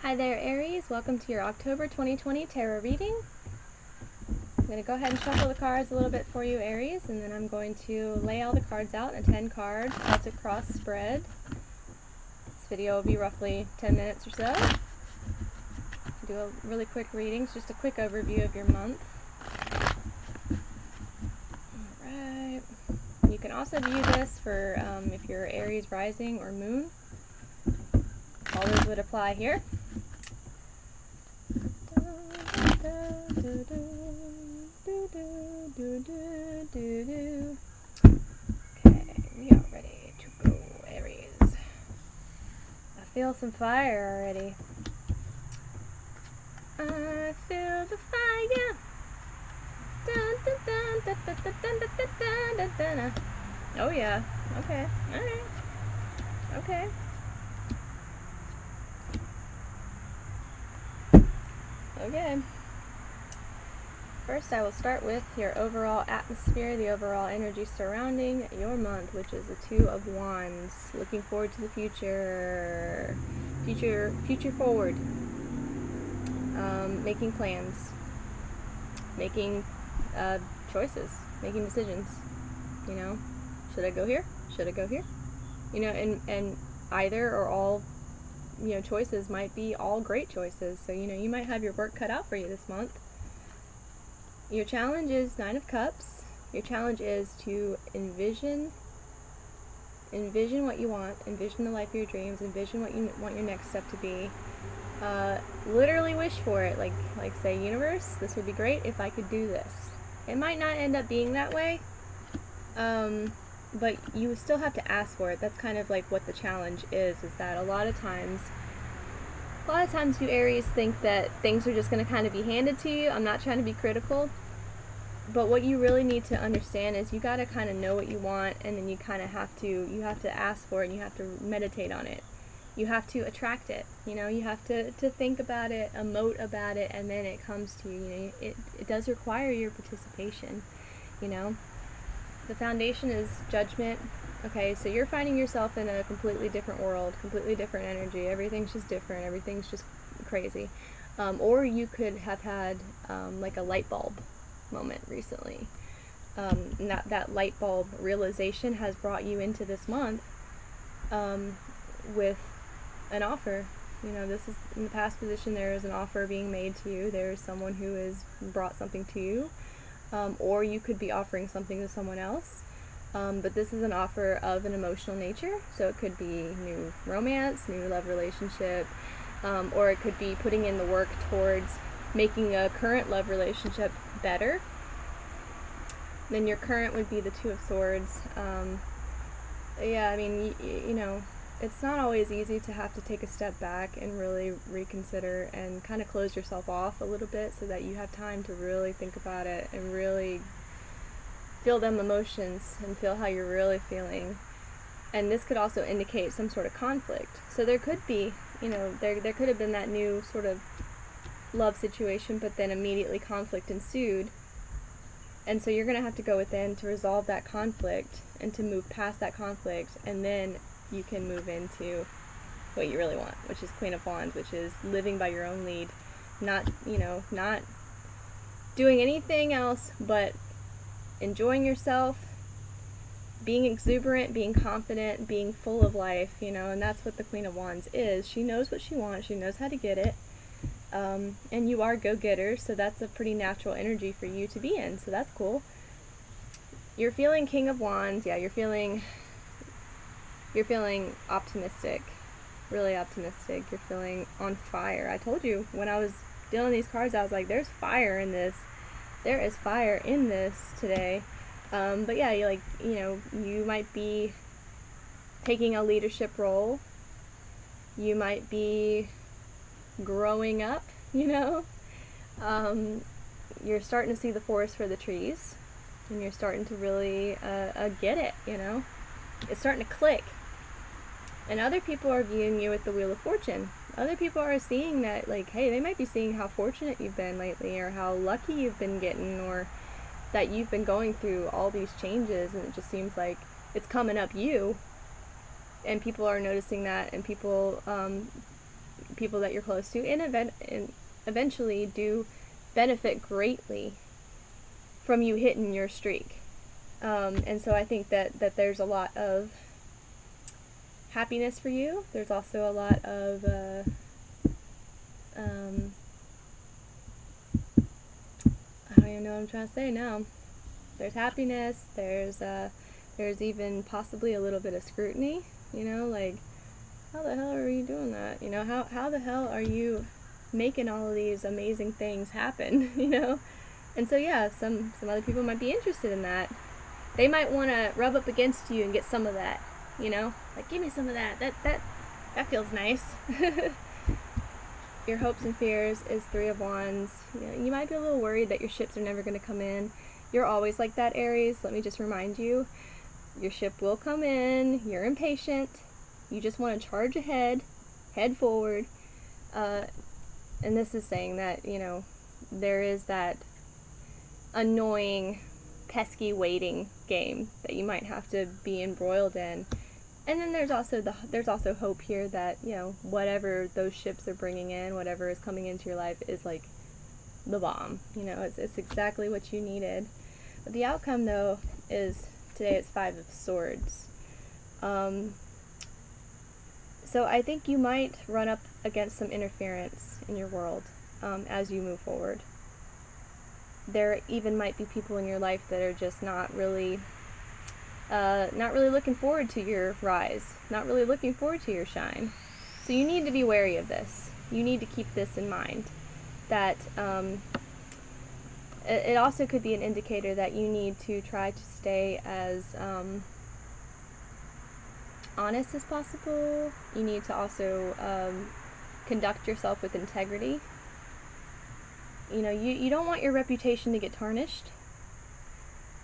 Hi there, Aries. Welcome to your October 2020 tarot reading. I'm going to go ahead and shuffle the cards a little bit for you, Aries, and then I'm going to lay all the cards out in a 10-card Celtic cross spread. This video will be roughly 10 minutes or so. Do a really quick reading, it's just a quick overview of your month. Alright. You can also view this for if you're Aries rising or moon. All those would apply here. Okay, we are ready to go, Aries. I feel some fire already. I feel the fire. Dun, dun, dun, dun, dun, dun, dun, dun, dun, dun, dun. Oh yeah. Okay. Alright. Okay. Okay. First, I will start with your overall atmosphere, the overall energy surrounding your month, which is the Two of Wands. Looking forward to the future. Future forward. Making plans. Making choices. Making decisions. You know, should I go here? Should I go here? You know, and either or all, you know, choices might be all great choices. So, you know, you might have your work cut out for you this month. Your challenge is Nine of Cups. Your challenge is to envision what you want, envision the life of your dreams, envision what you want your next step to be. Literally wish for it, like say, universe, this would be great if I could do this. It might not end up being that way, but you still have to ask for it. That's kind of like what the challenge is that a lot of times you Aries think that things are just going to kind of be handed to you. I'm not trying to be critical, but what you really need to understand is you got to kind of know what you want, and then you kind of have to ask for it, and you have to meditate on it. You have to attract it, you know, you have to think about it, emote about it, and then it comes to you. You know, it does require your participation, you know. The foundation is judgment. Okay, so you're finding yourself in a completely different world, completely different energy. Everything's just different. Everything's just crazy. Or you could have had like a light bulb moment recently. And that light bulb realization has brought you into this month with an offer. You know, this is in the past position. There is an offer being made to you. There is someone who has brought something to you. Or you could be offering something to someone else. But this is an offer of an emotional nature, so it could be new romance, new love relationship, or it could be putting in the work towards making a current love relationship better. Then your current would be the Two of Swords. Yeah, I mean, you know, it's not always easy to have to take a step back and really reconsider and kind of close yourself off a little bit so that you have time to really think about it and really feel them emotions and feel how you're really feeling. And this could also indicate some sort of conflict. So there could be, you know, there could have been that new sort of love situation, but then immediately conflict ensued. And so you're going to have to go within to resolve that conflict and to move past that conflict, and then you can move into what you really want, which is Queen of Wands, which is living by your own lead, not, you know, not doing anything else but enjoying yourself, being exuberant, being confident, being full of life, you know. And that's what the Queen of Wands is. She knows what she wants, she knows how to get it, and you are go-getter, so that's a pretty natural energy for you to be in, so that's cool. You're feeling King of Wands. Yeah, you're feeling optimistic, really optimistic. You're feeling on fire. I told you when I was dealing these cards, I was like, there's fire in this. There is fire in this today. But yeah, you know, you might be taking a leadership role. You might be growing up, you know. You're starting to see the forest for the trees, and you're starting to really get it, you know. It's starting to click. And other people are viewing you with the Wheel of Fortune. Other people are seeing that, like, hey, they might be seeing how fortunate you've been lately, or how lucky you've been getting, or that you've been going through all these changes, and it just seems like it's coming up you. And people are noticing that, and people people that you're close to, and eventually do benefit greatly from you hitting your streak. And so I think that there's a lot of happiness for you. There's also a lot of I don't even know what I'm trying to say now. There's happiness. There's even possibly a little bit of scrutiny. Like, how the hell are you doing that? How the hell are you making all of these amazing things happen? And so yeah, some other people might be interested in that. They might want to rub up against you and get some of that. Like, give me some of that. That feels nice. Your hopes and fears is 3 of Wands. You might be a little worried that your ships are never going to come in. You're always like that, Aries. Let me just remind you, your ship will come in. You're impatient. You just want to charge ahead, head forward. And this is saying that, there is that annoying, pesky waiting game that you might have to be embroiled in. And then there's also hope here that, whatever those ships are bringing in, whatever is coming into your life is like the bomb. It's exactly what you needed. But the outcome, though, is today it's 5 of Swords. So I think you might run up against some interference in your world as you move forward. There even might be people in your life that are just not really looking forward to your rise, not really looking forward to your shine. So you need to be wary of this. You need to keep this in mind, that it also could be an indicator that you need to try to stay as honest as possible. You need to also conduct yourself with integrity. You don't want your reputation to get tarnished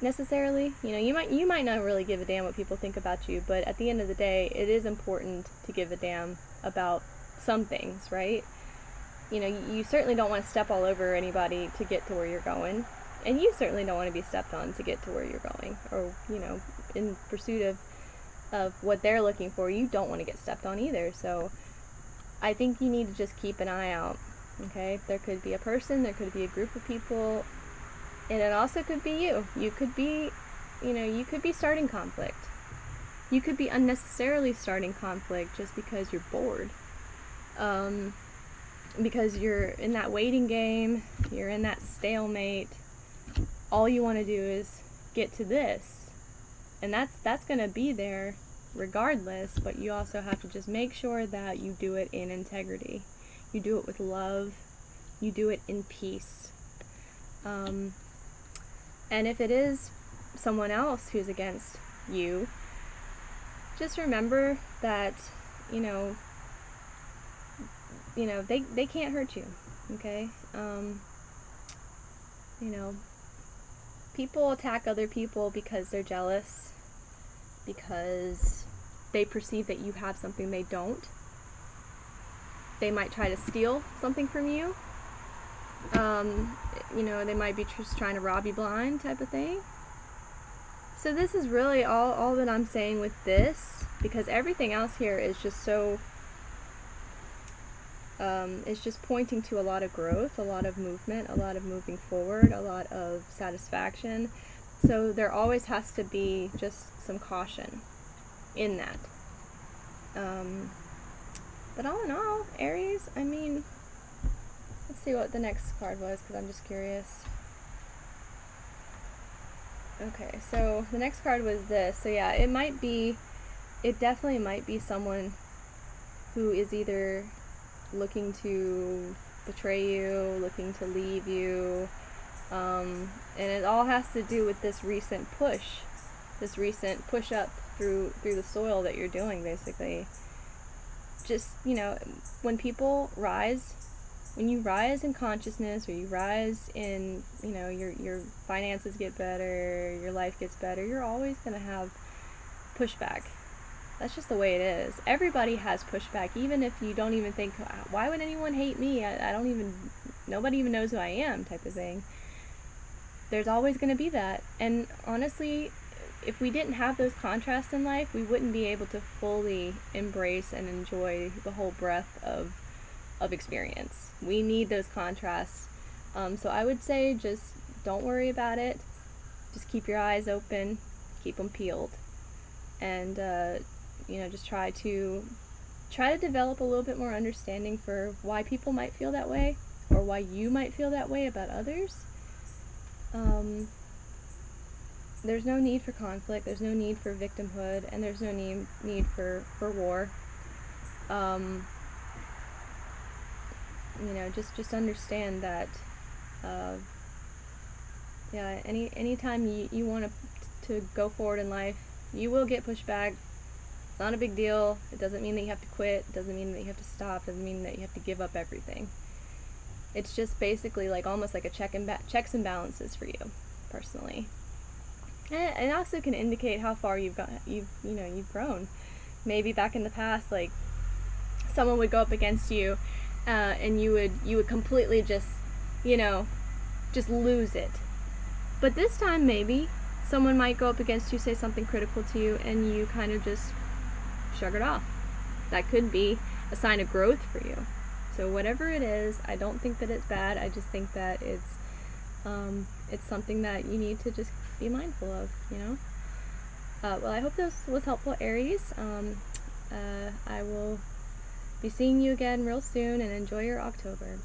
necessarily. You might not really give a damn what people think about you, but at the end of the day, it is important to give a damn about some things, right? You certainly don't want to step all over anybody to get to where you're going, and you certainly don't want to be stepped on to get to where you're going, or in pursuit of what they're looking for. You don't want to get stepped on either. So I think you need to just keep an eye out. Okay, there could be a person, there could be a group of people, and it also could be you. You could be starting conflict. You could be unnecessarily starting conflict just because you're bored. Because you're in that waiting game, you're in that stalemate. All you want to do is get to this. And that's going to be there regardless, but you also have to just make sure that you do it in integrity. You do it with love. You do it in peace. And if it is someone else who's against you, just remember that, they can't hurt you, okay? People attack other people because they're jealous, because they perceive that you have something they don't. They might try to steal something from you. They might be just trying to rob you blind, type of thing. So this is really all that I'm saying with this, because everything else here is just so, it's just pointing to a lot of growth, a lot of movement, a lot of moving forward, a lot of satisfaction. So there always has to be just some caution in that. But all in all, Aries, let's see what the next card was, because I'm just curious. Okay, so the next card was this. So yeah, it definitely might be someone who is either looking to betray you, looking to leave you, and it all has to do with this recent push up through the soil that you're doing, basically. Just, when people rise, when you rise in consciousness, or you rise in, your finances get better, your life gets better, you're always going to have pushback. That's just the way it is. Everybody has pushback, even if you don't even think, why would anyone hate me? Nobody even knows who I am, type of thing. There's always going to be that. And honestly, if we didn't have those contrasts in life, we wouldn't be able to fully embrace and enjoy the whole breadth of of experience. We need those contrasts. So I would say just don't worry about it. Just keep your eyes open, keep them peeled, and just try to develop a little bit more understanding for why people might feel that way, or why you might feel that way about others. There's no need for conflict, there's no need for victimhood, and there's no need for war. Just understand that anytime you want to go forward in life, you will get pushed back. It's not a big deal. It doesn't mean that you have to quit. It doesn't mean that you have to stop. It doesn't mean that you have to give up everything. It's just basically like almost like a checks and balances for you personally. And it also can indicate how far you've grown. Maybe back in the past, like someone would go up against you, and you would completely just lose it. But this time, maybe someone might go up against you, say something critical to you, and you kind of just shrug it off. That could be a sign of growth for you. So whatever it is, I don't think that it's bad. I just think that it's something that you need to just be mindful of, Well, I hope this was helpful, Aries. I will be seeing you again real soon, and enjoy your October.